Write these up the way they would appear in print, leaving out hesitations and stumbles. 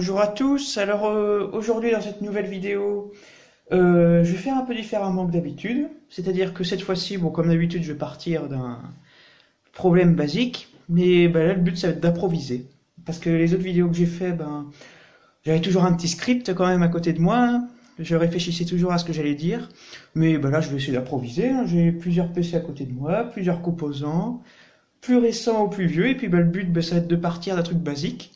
Bonjour à tous, alors aujourd'hui dans cette nouvelle vidéo, je vais faire un peu différemment que d'habitude, c'est-à-dire que cette fois-ci, bon comme d'habitude je vais partir d'un problème basique, mais là le but ça va être d'improviser, parce que les autres vidéos que j'ai fait, j'avais toujours un petit script quand même à côté de moi, je réfléchissais toujours à ce que j'allais dire, mais là je vais essayer d'improviser, hein. J'ai plusieurs PC à côté de moi, plusieurs composants, plus récents ou plus vieux, et puis le but ça va être de partir d'un truc basique,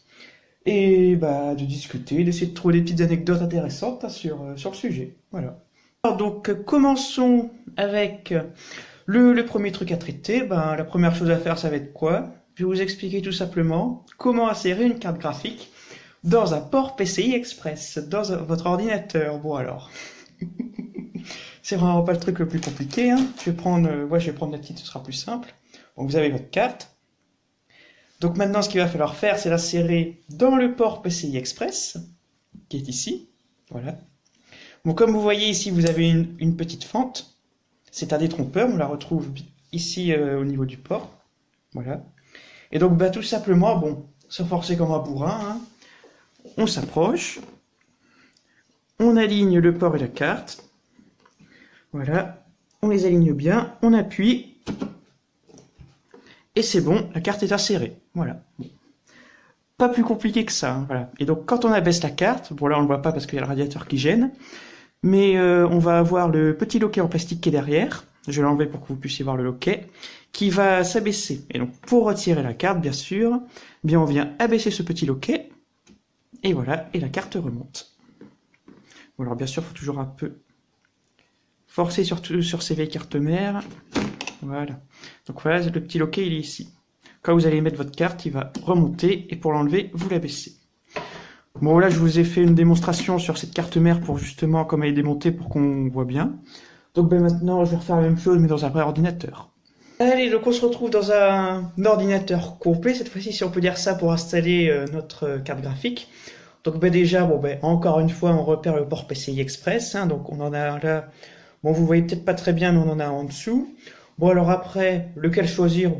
et de discuter, d'essayer de trouver des petites anecdotes intéressantes sur le sujet. Voilà. Alors donc commençons avec le premier truc à traiter. La première chose à faire, ça va être quoi? Je vais vous expliquer tout simplement comment insérer une carte graphique dans un port PCI Express, dans votre ordinateur. Bon alors, c'est vraiment pas le truc le plus compliqué, hein. Je vais prendre la petite, ce sera plus simple. Donc vous avez votre carte. Donc maintenant, ce qu'il va falloir faire, c'est l'insérer dans le port PCI Express, qui est ici. Voilà. Bon, comme vous voyez ici, vous avez une petite fente. C'est un détrompeur, on la retrouve ici au niveau du port. Voilà. Et donc, tout simplement, sans forcer comme un bourrin, hein, on s'approche, on aligne le port et la carte. Voilà. On les aligne bien, on appuie. Et c'est bon, la carte est insérée. Voilà. Pas plus compliqué que ça. Hein, voilà. Et donc quand on abaisse la carte, là on le voit pas parce qu'il y a le radiateur qui gêne, mais on va avoir le petit loquet en plastique qui est derrière. Je vais l'enlever pour que vous puissiez voir le loquet, qui va s'abaisser. Et donc pour retirer la carte, bien sûr, on vient abaisser ce petit loquet, et voilà, et la carte remonte. Bon, alors bien sûr, il faut toujours un peu forcer surtout sur ces vieilles cartes mères. Voilà. Donc voilà, le petit loquet, il est ici. Quand vous allez mettre votre carte, il va remonter, et pour l'enlever, vous l'abaissez. Bon, là, je vous ai fait une démonstration sur cette carte mère pour justement comme elle est démontée pour qu'on voit bien. Donc maintenant, je vais refaire la même chose, mais dans un vrai ordinateur. Allez, donc on se retrouve dans un ordinateur complet, cette fois-ci, si on peut dire ça, pour installer notre carte graphique. Donc déjà, encore une fois, on repère le port PCI Express, hein, donc on en a là, vous voyez peut-être pas très bien, mais on en a en dessous. Bon, alors après, lequel choisir?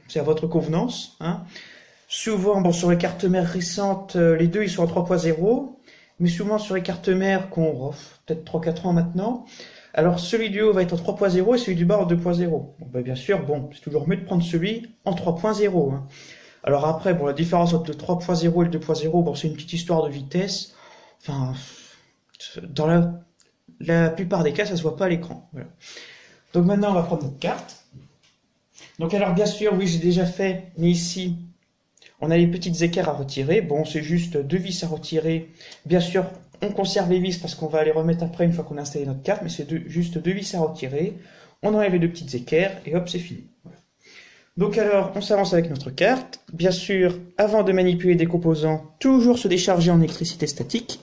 C'est à votre convenance, hein. Souvent, sur les cartes mères récentes, les deux, ils sont à 3.0. Mais souvent, sur les cartes mères qu'on peut-être 3-4 ans maintenant, alors celui du haut va être en 3.0 et celui du bas en 2.0. Bien sûr, c'est toujours mieux de prendre celui en 3.0, hein. Alors après, la différence entre le 3.0 et le 2.0, c'est une petite histoire de vitesse. Enfin, dans la plupart des cas, ça se voit pas à l'écran. Voilà. Donc maintenant, on va prendre notre carte. Donc alors, bien sûr, oui, j'ai déjà fait, mais ici, on a les petites équerres à retirer. C'est juste 2 vis à retirer. Bien sûr, on conserve les vis parce qu'on va les remettre après une fois qu'on a installé notre carte, mais c'est juste 2 vis à retirer. On enlève les 2 petites équerres et hop, c'est fini. Voilà. Donc alors, on s'avance avec notre carte. Bien sûr, avant de manipuler des composants, toujours se décharger en électricité statique.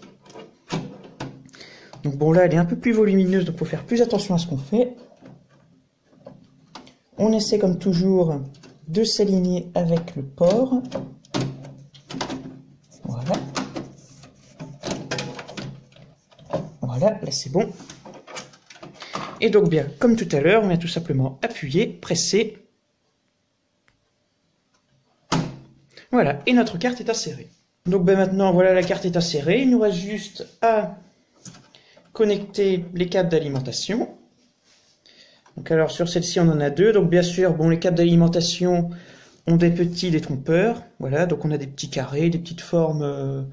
Donc là, elle est un peu plus volumineuse, donc il faut faire plus attention à ce qu'on fait. On essaie comme toujours de s'aligner avec le port. Voilà. Voilà, là c'est bon. Et donc comme tout à l'heure, on vient tout simplement appuyer, presser. Voilà, et notre carte est insérée. Donc maintenant, voilà, la carte est insérée. Il nous reste juste à connecter les câbles d'alimentation. Donc alors sur celle-ci on en a 2, donc bien sûr les câbles d'alimentation ont des petits détrompeurs, voilà, donc on a des petits carrés, des petites formes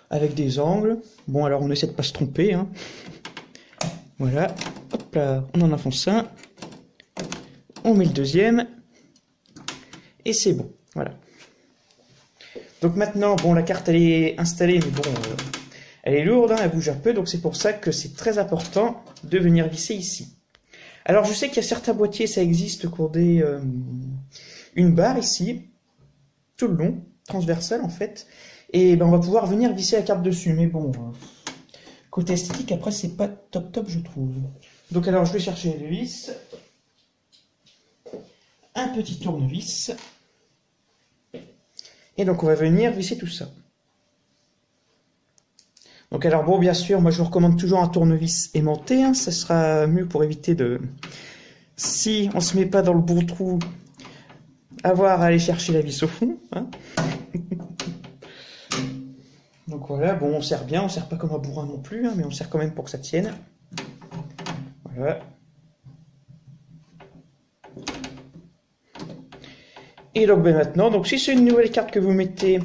avec des angles. Alors on essaie de pas se tromper, hein. Voilà, hop là, on en enfonce un, on met le deuxième, et c'est bon, voilà. Donc maintenant, la carte elle est installée, mais elle est lourde, hein, elle bouge un peu, donc c'est pour ça que c'est très important de venir visser ici. Alors je sais qu'il y a certains boîtiers, ça existe, qu'on ait une barre ici, tout le long, transversale en fait, et on va pouvoir venir visser la carte dessus, mais côté esthétique, après c'est pas top je trouve. Donc alors je vais chercher les vis, un petit tournevis, et donc on va venir visser tout ça. Donc alors bien sûr, moi je vous recommande toujours un tournevis aimanté, hein, ça sera mieux pour éviter de, si on se met pas dans le bon trou, avoir à aller chercher la vis au fond, hein. Donc voilà, bon, on serre bien, on serre pas comme un bourrin non plus, hein, mais on serre quand même pour que ça tienne. Voilà. Et donc ben maintenant, donc si c'est une nouvelle carte que vous mettez,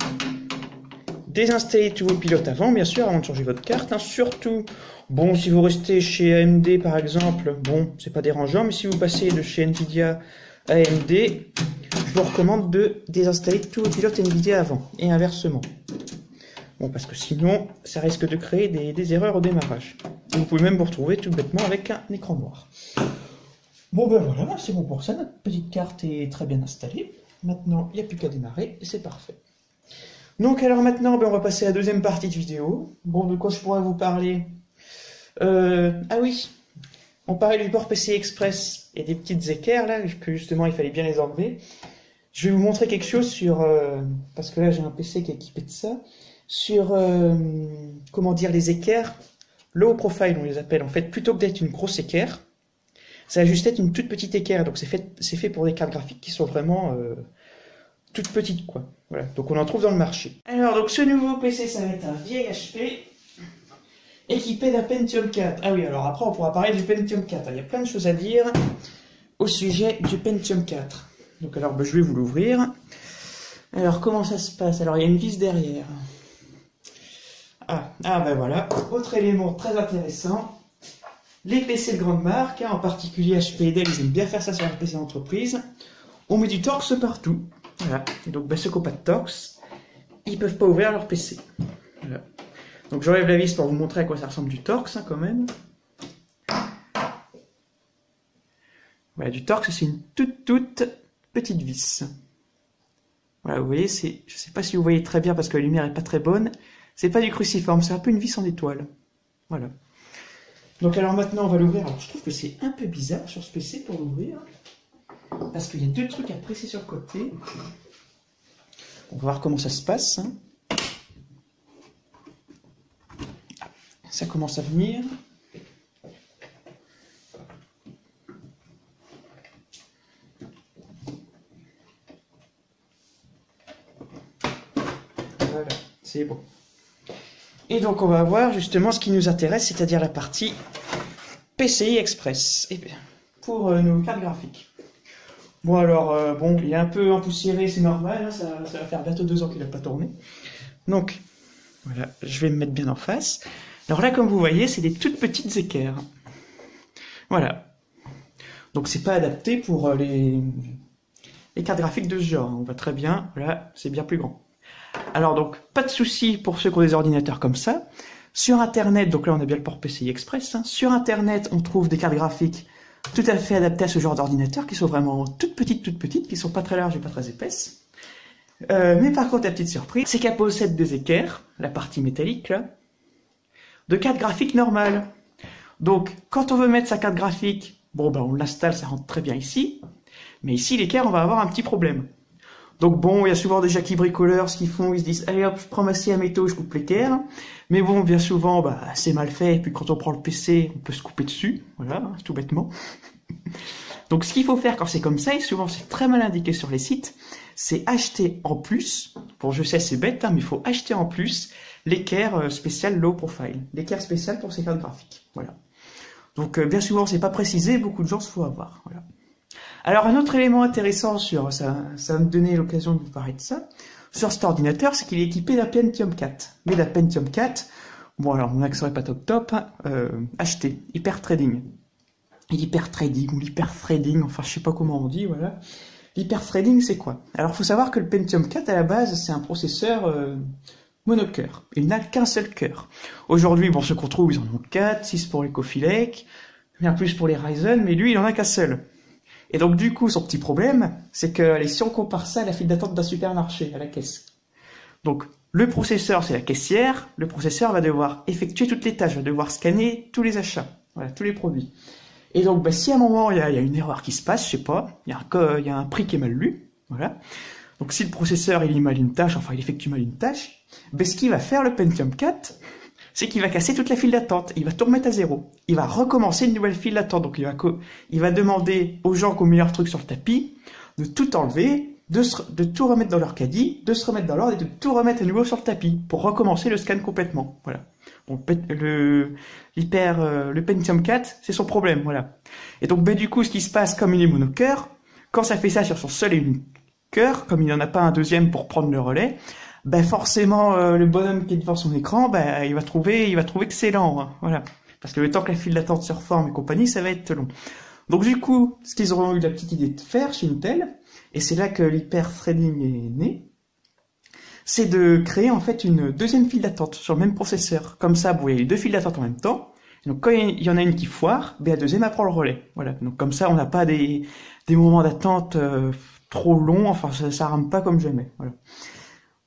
désinstallez tous vos pilotes avant, bien sûr, avant de changer votre carte. Hein. Surtout, bon, si vous restez chez AMD par exemple, bon, c'est pas dérangeant, mais si vous passez de chez Nvidia à AMD, je vous recommande de désinstaller tous vos pilotes Nvidia avant, et inversement. Bon, parce que sinon, ça risque de créer des erreurs au démarrage. Et vous pouvez même vous retrouver tout bêtement avec un écran noir. Bon ben voilà, c'est bon pour ça, notre petite carte est très bien installée. Maintenant, il n'y a plus qu'à démarrer et c'est parfait. Donc alors maintenant, ben, on va passer à la deuxième partie de vidéo. Bon, de quoi je pourrais vous parler? Ah oui, on parlait du port PCI Express et des petites équerres là, que justement il fallait bien les enlever. Je vais vous montrer quelque chose sur... parce que là j'ai un PC qui est équipé de ça. Sur, comment dire, les équerres, low profile on les appelle. En fait, plutôt que d'être une grosse équerre, ça va juste être une toute petite équerre. Donc c'est fait pour des cartes graphiques qui sont vraiment toutes petites, quoi. Voilà, donc on en trouve dans le marché. Alors donc ce nouveau PC, ça va être un vieil HP équipé d'un Pentium 4. Ah oui, alors après on pourra parler du Pentium 4. Il y a plein de choses à dire au sujet du Pentium 4. Donc alors ben, je vais vous l'ouvrir. Alors comment ça se passe? Alors il y a une vis derrière. Ah ben voilà, autre élément très intéressant. Les PC de grande marque, hein, en particulier HP et Dell, ils aiment bien faire ça sur les PC d'entreprise. On met du Torx partout. Voilà. Et donc ben, ceux qui n'ont pas de Torx, ils peuvent pas ouvrir leur PC. Voilà. Donc j'enlève la vis pour vous montrer à quoi ça ressemble du Torx hein, quand même. Voilà, du Torx, c'est une toute petite vis. Voilà, vous voyez, je sais pas si vous voyez très bien parce que la lumière est pas très bonne. C'est pas du cruciforme, c'est un peu une vis en étoile. Voilà. Donc alors maintenant on va l'ouvrir. Alors je trouve que c'est un peu bizarre sur ce PC pour l'ouvrir. Parce qu'il y a deux trucs à presser sur le côté. On va voir comment ça se passe. Hein. Ça commence à venir. Voilà, c'est bon. Et donc on va voir justement ce qui nous intéresse, c'est-à-dire la partie PCI Express pour nos cartes graphiques. Bon alors, bon, il est un peu empoussiéré, c'est normal, hein, ça va faire bientôt 2 ans qu'il n'a pas tourné. Donc, voilà, je vais me mettre bien en face. Alors là, comme vous voyez, c'est des toutes petites équerres. Voilà. Donc c'est pas adapté pour les cartes graphiques de ce genre. On voit très bien, là, c'est bien plus grand. Alors donc, pas de souci pour ceux qui ont des ordinateurs comme ça. Sur Internet, donc là on a bien le port PCI Express, hein. Sur Internet, on trouve des cartes graphiques tout à fait adaptées à ce genre d'ordinateur, qui sont vraiment toutes petites, qui sont pas très larges et pas très épaisses. Mais par contre, la petite surprise, c'est qu'elle possède des équerres, la partie métallique là, de cartes graphiques normales. Donc, quand on veut mettre sa carte graphique, bon ben on l'installe, ça rentre très bien ici. Mais ici, l'équerre, on va avoir un petit problème. Donc bon, il y a souvent des Jackie bricoleurs, ce qu'ils font, ils se disent, allez hop, je prends ma scie à métaux, je coupe l'équerre. Mais bon, bien souvent, bah, c'est mal fait, et puis quand on prend le PC, on peut se couper dessus, voilà, hein, tout bêtement. Donc ce qu'il faut faire quand c'est comme ça, et souvent c'est très mal indiqué sur les sites, c'est acheter en plus, bon je sais c'est bête, hein, mais il faut acheter en plus l'équerre spéciale low profile, l'équerre spéciale pour ces cartes graphiques, voilà. Donc bien souvent c'est pas précisé, beaucoup de gens se font avoir, voilà. Alors un autre élément intéressant sur ça va me donner l'occasion de vous parler de ça, sur cet ordinateur, c'est qu'il est équipé d'un Pentium 4. Mais d'un Pentium 4, bon alors mon accent est pas top, hein, acheté, hyperthreading. L'hyperthreading ou l'hyperthreading, enfin je sais pas comment on dit, voilà. L'hyperthreading c'est quoi? Alors faut savoir que le Pentium 4 à la base c'est un processeur monocœur, il n'a qu'un seul cœur. Aujourd'hui, bon ceux qu'on trouve ils en ont 4, 6 pour les Coffee Lake, bien plus pour les Ryzen, mais lui il en a qu'un seul. Et donc du coup, son petit problème, c'est que allez, si on compare ça à la file d'attente d'un supermarché, à la caisse. Donc le processeur, c'est la caissière, le processeur va devoir effectuer toutes les tâches, va devoir scanner tous les achats, voilà, tous les produits. Et donc bah, si à un moment, il y a une erreur qui se passe, je sais pas, il y a un prix qui est mal lu, voilà. Donc si le processeur, il lit mal une tâche, enfin il effectue mal une tâche, ben, ce qu'il va faire le Pentium 4, c'est qu'il va casser toute la file d'attente, il va tout remettre à zéro. Il va recommencer une nouvelle file d'attente, donc il va demander aux gens qui ont mis leur truc sur le tapis de tout enlever de tout remettre dans leur caddie, de se remettre dans l'ordre et de tout remettre à nouveau sur le tapis pour recommencer le scan complètement. Voilà. Bon, le Pentium 4, c'est son problème, voilà. Et donc, ben, du coup, ce qui se passe comme il est monocœur, quand ça fait ça sur son seul et unique cœur, comme il n'en a pas un deuxième pour prendre le relais, ben forcément, le bonhomme qui est devant son écran, ben il va trouver que c'est lent, hein, voilà. Parce que le temps que la file d'attente se reforme et compagnie, ça va être long. Donc du coup, ce qu'ils auront eu la petite idée de faire chez Intel, et c'est là que l'hyper-threading est né, c'est de créer en fait une deuxième file d'attente sur le même processeur. Comme ça, vous voyez deux files d'attente en même temps. Donc quand il y en a une qui foire, ben la deuxième elle prend le relais. Voilà. Donc comme ça, on n'a pas des moments d'attente trop longs. Enfin, ça rame pas comme jamais. Voilà.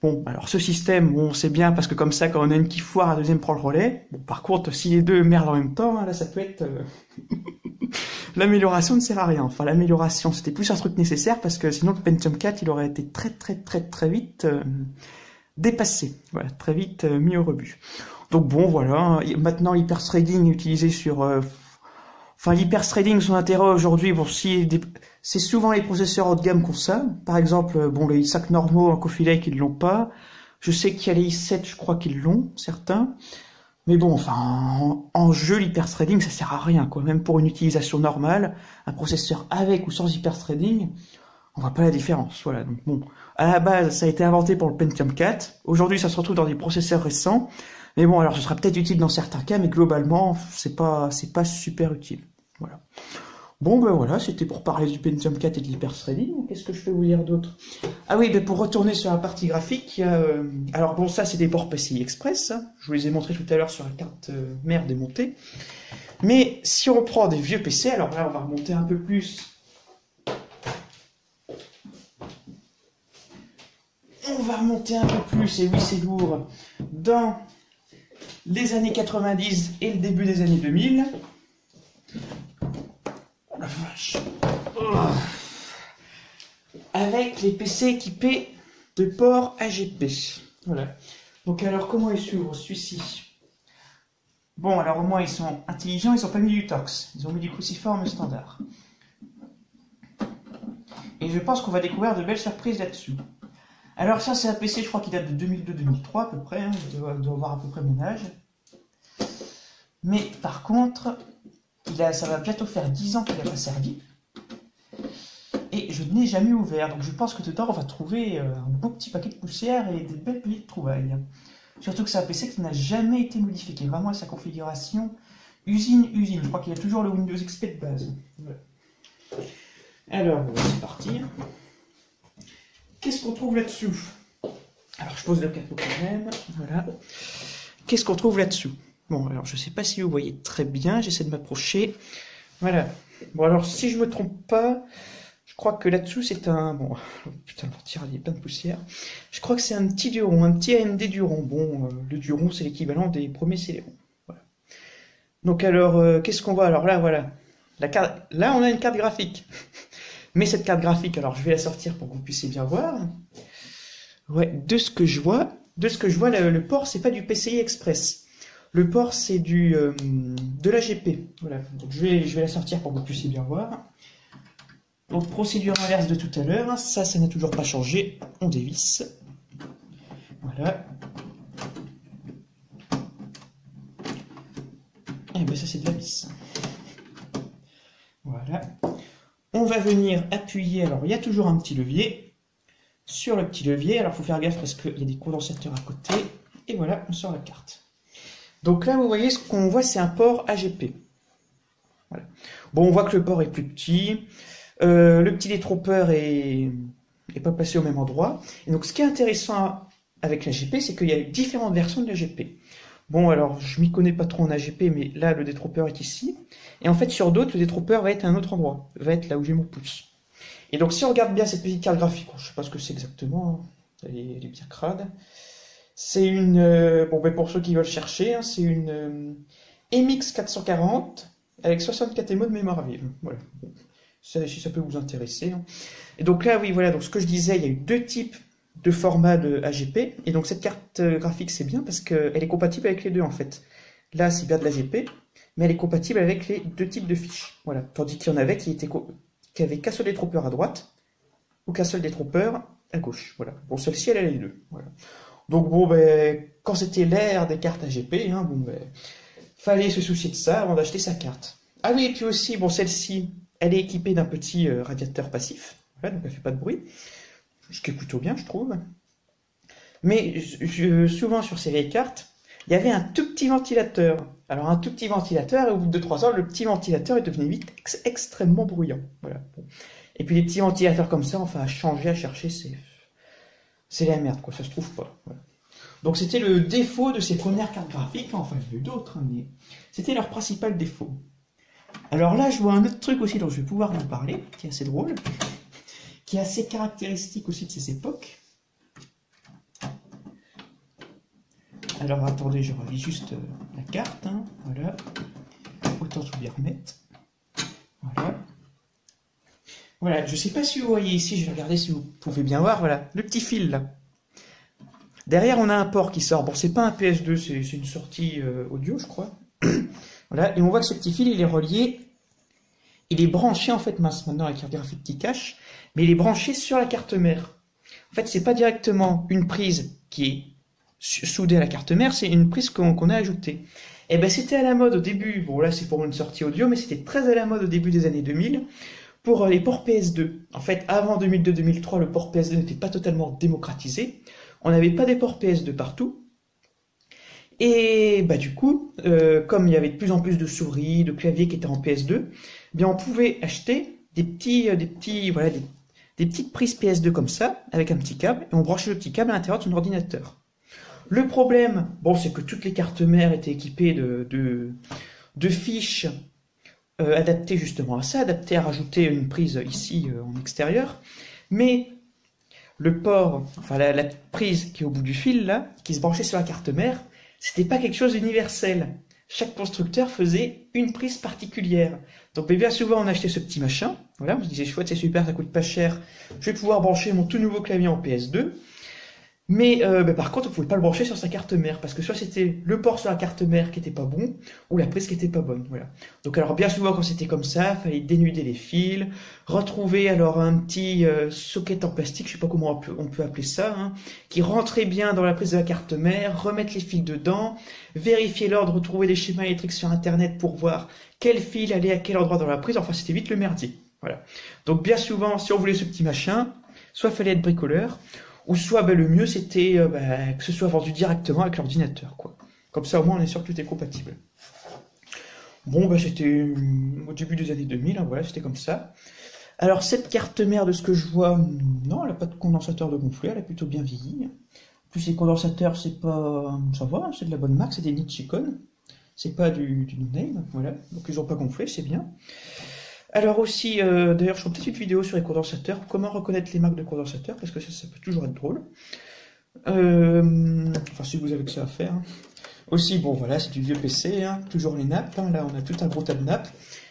Bon, alors ce système, bon, c'est bien parce que comme ça, quand on a une qui foire, la deuxième prend le relais. Bon, par contre, si les deux merdent en même temps, là, ça peut être l'amélioration ne sert à rien. Enfin, l'amélioration, c'était plus un truc nécessaire parce que sinon le Pentium 4, il aurait été très vite dépassé. Voilà, très vite mis au rebut. Donc bon, voilà. Maintenant, l'hyper-threading est utilisé sur... Enfin, l'hyper-threading, son intérêt aujourd'hui, bon, c'est souvent les processeurs haut de gamme qu'on ça. Par exemple, bon, les i5 normaux en Coffee Lake, ils l'ont pas. Je sais qu'il y a les i7, je crois qu'ils l'ont, certains. Mais bon, enfin, en jeu, l'hyper-threading, ça sert à rien, quoi. Même pour une utilisation normale, un processeur avec ou sans hyper-threading, on voit pas la différence. Voilà. Donc bon, à la base, ça a été inventé pour le Pentium 4. Aujourd'hui, ça se retrouve dans des processeurs récents. Mais bon, alors ce sera peut-être utile dans certains cas, mais globalement, c'est pas super utile. Voilà. Bon, ben voilà, c'était pour parler du Pentium 4 et de l'hyper-threading. Qu'est-ce que je peux vous dire d'autre? Ah oui, ben pour retourner sur la partie graphique, il y a, alors bon, ça c'est des ports PCI Express, hein. Je vous les ai montrés tout à l'heure sur la carte mère démontée. Mais si on prend des vieux PC, alors là on va remonter un peu plus. On va remonter un peu plus, et oui c'est lourd, dans les années 90 et le début des années 2000. Oh la vache. Oh. Avec les PC équipés de ports AGP. Voilà. Donc alors comment ils s'ouvrent celui-ci? Bon alors au moins ils sont intelligents, ils n'ont pas mis du Torx. Ils ont mis du cruciforme standard. Et je pense qu'on va découvrir de belles surprises là-dessus. Alors ça c'est un PC je crois qui date de 2002-2003 à peu près, hein. Je dois avoir à peu près mon âge. Mais par contre, ça va bientôt faire 10 ans qu'il n'a pas servi. Et je n'ai jamais ouvert. Donc je pense que dedans on va trouver un beau petit paquet de poussière et des belles petites trouvailles. Surtout que c'est un PC qui n'a jamais été modifié, vraiment à sa configuration usine. Je crois qu'il y a toujours le Windows XP de base. Voilà. Alors, c'est parti. Qu'est-ce qu'on trouve là-dessous? Alors je pose le capot quand même. Voilà. Qu'est-ce qu'on trouve là-dessous? Bon, alors je ne sais pas si vous voyez très bien, j'essaie de m'approcher. Voilà. Bon, alors si je me trompe pas, je crois que là-dessous c'est un... Bon, putain, le tir, il y a plein de poussière. Je crois que c'est un petit Duron, un petit AMD Duron. Bon, le Duron c'est l'équivalent des premiers Celeron. Voilà. Donc alors, qu'est-ce qu'on voit? Alors là, voilà. Là, on a une carte graphique. Mais cette carte graphique, alors je vais la sortir pour que vous puissiez bien voir. Ouais, de ce que je vois, le port, c'est pas du PCI Express. Le port, c'est de l'AGP. Voilà. Donc, je vais la sortir pour que vous puissiez bien voir. Donc, procédure inverse de tout à l'heure. Ça n'a toujours pas changé. On dévisse. Voilà. Et bien, ça, c'est de la vis. Voilà. On va venir appuyer. Alors, il y a toujours un petit levier. Sur le petit levier. Alors, il faut faire gaffe parce qu'il y a des condensateurs à côté. Et voilà, on sort la carte. Donc là, vous voyez, ce qu'on voit, c'est un port AGP. Voilà. Bon, on voit que le port est plus petit. Le petit détrompeur est pas passé au même endroit. Et donc, ce qui est intéressant avec l'AGP, c'est qu'il y a différentes versions de l'AGP. Bon, alors, je m'y connais pas trop en AGP, mais là, le détrompeur est ici. Et en fait, sur d'autres, le détrompeur va être à un autre endroit. Va être là où j'ai mon pouce. Et donc, si on regarde bien cette petite carte graphique, je sais pas ce que c'est exactement, hein. Elle est bien crade. C'est une, bon ben pour ceux qui veulent chercher, hein, c'est une MX 440 avec 64 MO de mémoire vive. Voilà. Bon, si ça peut vous intéresser. Hein. Et donc là, oui, voilà. Donc ce que je disais, il y a eu deux types de formats de AGP. Et donc cette carte graphique, c'est bien parce qu'elle est compatible avec les deux en fait. Là, c'est bien de l'AGP, mais elle est compatible avec les deux types de fiches. Voilà. Tandis qu'il y en avait qui avaient qu'un seul détrompeur à droite au Castle des Troopers, à gauche. Voilà. Bon, celle-ci, elle a les deux. Voilà. Donc bon, ben, quand c'était l'ère des cartes AGP, hein, bon, ben, fallait se soucier de ça avant d'acheter sa carte. Ah oui, et puis aussi, bon, celle-ci, elle est équipée d'un petit radiateur passif. Voilà, donc elle fait pas de bruit. Ce qui est plutôt bien, je trouve. Mais souvent sur ces vieilles cartes, il y avait un tout petit ventilateur. Alors un tout petit ventilateur, et au bout de 2-3 ans, le petit ventilateur est devenu vite extrêmement bruyant. Voilà. Bon. Et puis les petits ventilateurs comme ça, enfin à changer, à chercher, c'est la merde, quoi, ça se trouve pas. Voilà. Donc c'était le défaut de ces premières cartes graphiques, enfin il y en a eu d'autres, hein, mais c'était leur principal défaut. Alors là, je vois un autre truc aussi dont je vais pouvoir vous parler, qui est assez drôle, qui est assez caractéristique aussi de ces époques. Alors attendez, je relis juste la carte, hein, voilà, autant tout bien remettre, voilà. Voilà, je sais pas si vous voyez ici, je vais regarder si vous pouvez bien voir, voilà, le petit fil là. Derrière, on a un port qui sort, bon c'est pas un PS2, c'est une sortie audio je crois, voilà, et on voit que ce petit fil il est relié, il est branché en fait, maintenant la carte graphique qui cache, mais il est branché sur la carte mère. En fait, c'est pas directement une prise qui est soudée à la carte mère, c'est une prise qu'on a ajoutée. Et ben c'était à la mode au début, bon là c'est pour une sortie audio, mais c'était très à la mode au début des années 2000 pour les ports PS2. En fait, avant 2002-2003, le port PS2 n'était pas totalement démocratisé, on n'avait pas des ports PS2 partout, et bah du coup, comme il y avait de plus en plus de souris, de claviers qui étaient en PS2, eh bien on pouvait acheter des petites prises PS2 comme ça, avec un petit câble, et on branchait le petit câble à l'intérieur de son ordinateur. Le problème, bon, c'est que toutes les cartes mères étaient équipées de fiches adaptées justement à ça, adaptées à rajouter une prise ici en extérieur, mais le port, enfin la prise qui est au bout du fil là, qui se branchait sur la carte mère, c'était pas quelque chose d'universel. Chaque constructeur faisait une prise particulière. Donc bien souvent on achetait ce petit machin, voilà, on se disait chouette, c'est super, ça coûte pas cher, je vais pouvoir brancher mon tout nouveau clavier en PS2. Mais par contre, on pouvait pas le brancher sur sa carte mère, parce que soit c'était le port sur la carte mère qui était pas bon, ou la prise qui était pas bonne, voilà. Donc alors bien souvent quand c'était comme ça, fallait dénuder les fils, retrouver alors un petit socket en plastique, je sais pas comment on peut appeler ça, hein, qui rentrait bien dans la prise de la carte mère, remettre les fils dedans, vérifier l'ordre, retrouver des schémas électriques sur internet pour voir quel fil allait à quel endroit dans la prise, enfin c'était vite le merdier, voilà. Donc bien souvent, si on voulait ce petit machin, soit fallait être bricoleur, ou soit le mieux c'était que ce soit vendu directement avec l'ordinateur, quoi. Comme ça au moins on est sûr que tout est compatible. Bon c'était au début des années 2000, hein, voilà, c'était comme ça. Alors cette carte mère, de ce que je vois, non, elle n'a pas de condensateur de gonflé, elle a plutôt bien vieilli. En plus les condensateurs, c'est pas, ça va, c'est de la bonne marque, c'est des Nichicon, c'est pas du no-name, voilà, donc ils ont pas gonflé, c'est bien. Alors aussi, d'ailleurs, je ferai peut-être une vidéo sur les condensateurs, comment reconnaître les marques de condensateurs, parce que ça peut toujours être drôle. Enfin, si vous avez que ça à faire. Aussi, bon, voilà, c'est du vieux PC, hein, toujours les nappes, hein, là, on a tout un gros tas de nappes.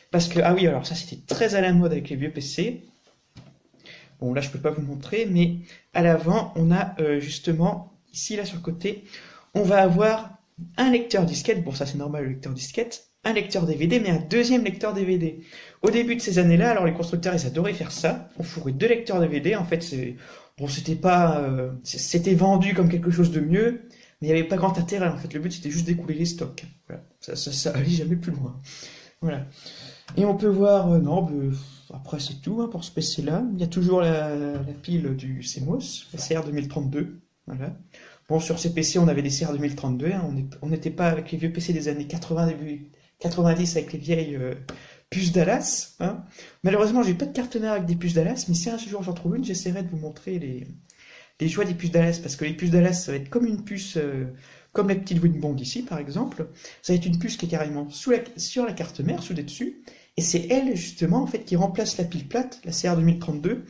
Parce que, ah oui, alors ça, c'était très à la mode avec les vieux PC. Bon, là, je peux pas vous montrer, mais à l'avant, on a justement, ici, là, sur le côté, on va avoir un lecteur disquette, bon, ça, c'est normal, le lecteur disquette, un lecteur DVD, mais un deuxième lecteur DVD. Au début de ces années-là, alors les constructeurs, ils adoraient faire ça. On fourrait deux lecteurs DVD. En fait, c'était vendu comme quelque chose de mieux, mais il n'y avait pas grand intérêt. En fait, le but, c'était juste d'écouler les stocks. Voilà. Ça allait jamais plus loin. Voilà. Et on peut voir, après c'est tout hein, pour ce PC-là. Il y a toujours la pile du CMOS, la CR 2032. Voilà. Bon, sur ces PC, on avait des CR 2032. Hein, on n'était pas avec les vieux PC des années 80, début 90 avec les vieilles puces Dallas. Hein. Malheureusement, j'ai pas de carte mère avec des puces Dallas, mais si un jour j'en trouve une, j'essaierai de vous montrer les joies des puces Dallas, parce que les puces Dallas, ça va être comme une puce, comme la petite Winbond ici, par exemple. Ça va être une puce qui est carrément sur la carte mère, soudée dessus, et c'est elle, justement, en fait, qui remplace la pile plate, la CR 2032,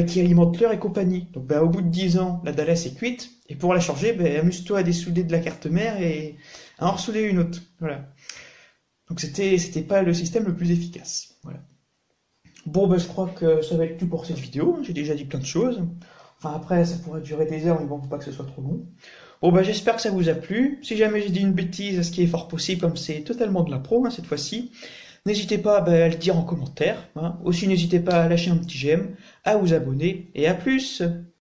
qui alimente l'heure et compagnie. Donc, au bout de 10 ans, la Dallas est cuite, et pour la changer, amuse-toi à dessouder de la carte mère et à en ressouder une autre. Voilà. Donc c'était pas le système le plus efficace. Voilà. Bon, je crois que ça va être tout pour cette vidéo. J'ai déjà dit plein de choses. Enfin, après, ça pourrait durer des heures, mais bon, faut pas que ce soit trop long. Bon, j'espère que ça vous a plu. Si jamais j'ai dit une bêtise, ce qui est fort possible, comme c'est totalement de l'impro, hein, cette fois-ci, N'hésitez pas à le dire en commentaire, hein. Aussi n'hésitez pas à lâcher un petit j'aime, à vous abonner, et à plus!